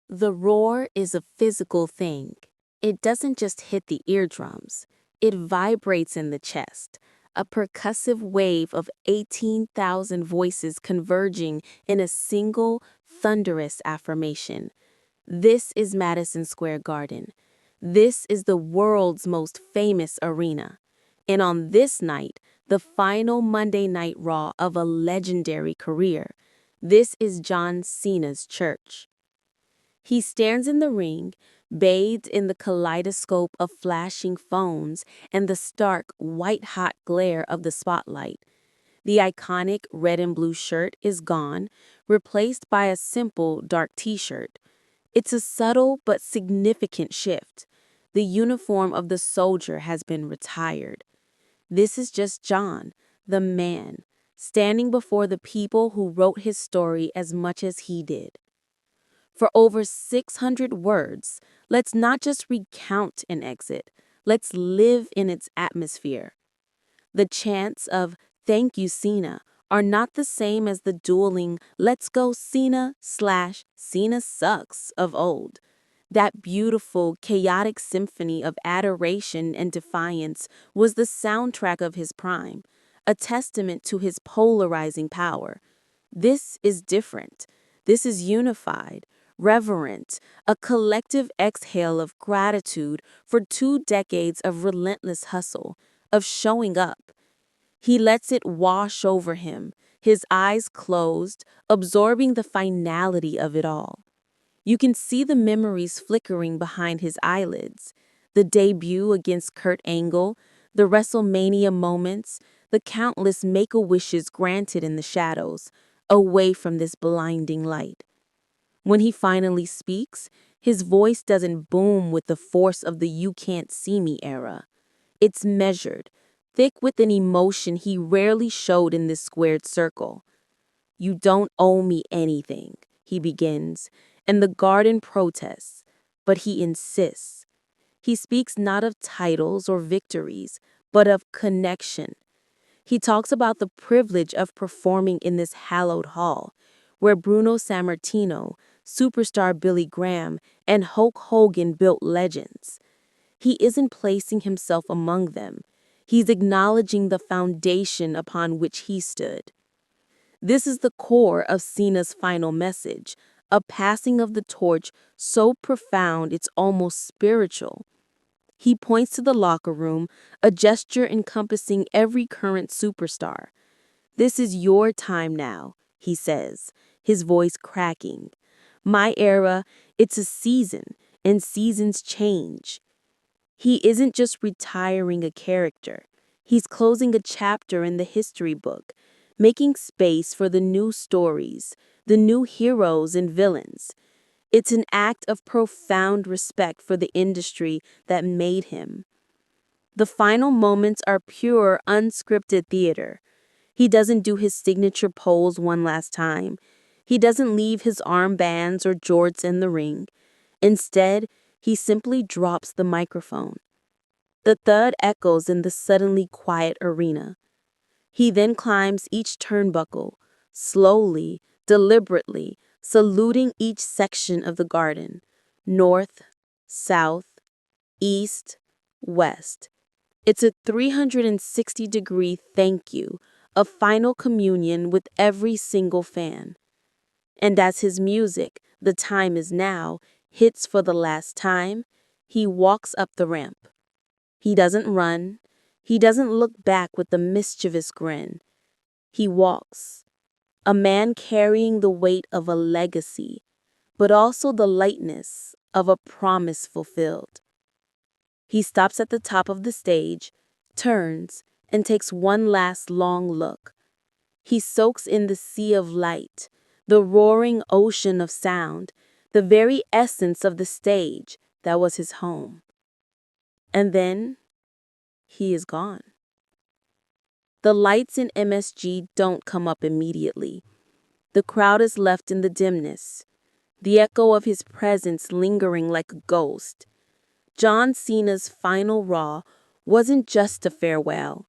The roar is a physical thing. It doesn't just hit the eardrums, it vibrates in the chest, a percussive wave of 18,000 voices converging in a single, thunderous affirmation. This is Madison Square Garden. This is the world's most famous arena. And on this night, the final Monday Night Raw of a legendary career, this is John Cena's church. He stands in the ring, bathed in the kaleidoscope of flashing phones and the stark, white-hot glare of the spotlight. The iconic red and blue shirt is gone, replaced by a simple dark t-shirt. It's a subtle but significant shift. The uniform of the soldier has been retired. This is just John, the man, standing before the people who wrote his story as much as he did. For over 600 words, let's not just recount an exit, let's live in its atmosphere. The chants of "Thank you, Cena" are not the same as the dueling "Let's go, Cena/Cena sucks" of old. That beautiful, chaotic symphony of adoration and defiance was the soundtrack of his prime, a testament to his polarizing power. This is different. This is unified, reverent, a collective exhale of gratitude for 2 decades of relentless hustle, of showing up. He lets it wash over him, his eyes closed, absorbing the finality of it all. You can see the memories flickering behind his eyelids. The debut against Kurt Angle, the WrestleMania moments, the countless make-a-wishes granted in the shadows, away from this blinding light. When he finally speaks, his voice doesn't boom with the force of the "you can't see me" era. It's measured, thick with an emotion he rarely showed in this squared circle. "You don't owe me anything," he begins, and the garden protests, but he insists. He speaks not of titles or victories, but of connection. He talks about the privilege of performing in this hallowed hall, where Bruno Sammartino, superstar Billy Graham, and Hulk Hogan built legends. He isn't placing himself among them. He's acknowledging the foundation upon which he stood. This is the core of Cena's final message, a passing of the torch so profound it's almost spiritual. He points to the locker room, a gesture encompassing every current superstar. "This is your time now," he says, his voice cracking. "My era, it's a season, and seasons change." He isn't just retiring a character. He's closing a chapter in the history book, making space for the new stories, the new heroes and villains. It's an act of profound respect for the industry that made him. The final moments are pure, unscripted theater. He doesn't do his signature pose one last time. He doesn't leave his armbands or jorts in the ring. Instead, he simply drops the microphone. The thud echoes in the suddenly quiet arena. He then climbs each turnbuckle, slowly, deliberately, saluting each section of the garden, north, south, east, west. It's a 360-degree thank you, a final communion with every single fan. And as his music, "The Time Is Now," hits for the last time, he walks up the ramp. He doesn't run. He doesn't look back with a mischievous grin. He walks, a man carrying the weight of a legacy, but also the lightness of a promise fulfilled. He stops at the top of the stage, turns, and takes one last long look. He soaks in the sea of light, the roaring ocean of sound, the very essence of the stage that was his home. And then he is gone. The lights in MSG don't come up immediately. The crowd is left in the dimness, the echo of his presence lingering like a ghost. John Cena's final Raw wasn't just a farewell.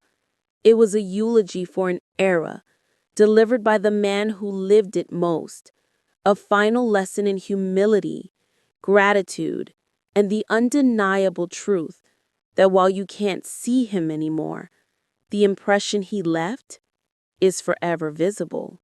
It was a eulogy for an era, delivered by the man who lived it most, a final lesson in humility, gratitude, and the undeniable truth that while you can't see him anymore, the impression he left is forever visible.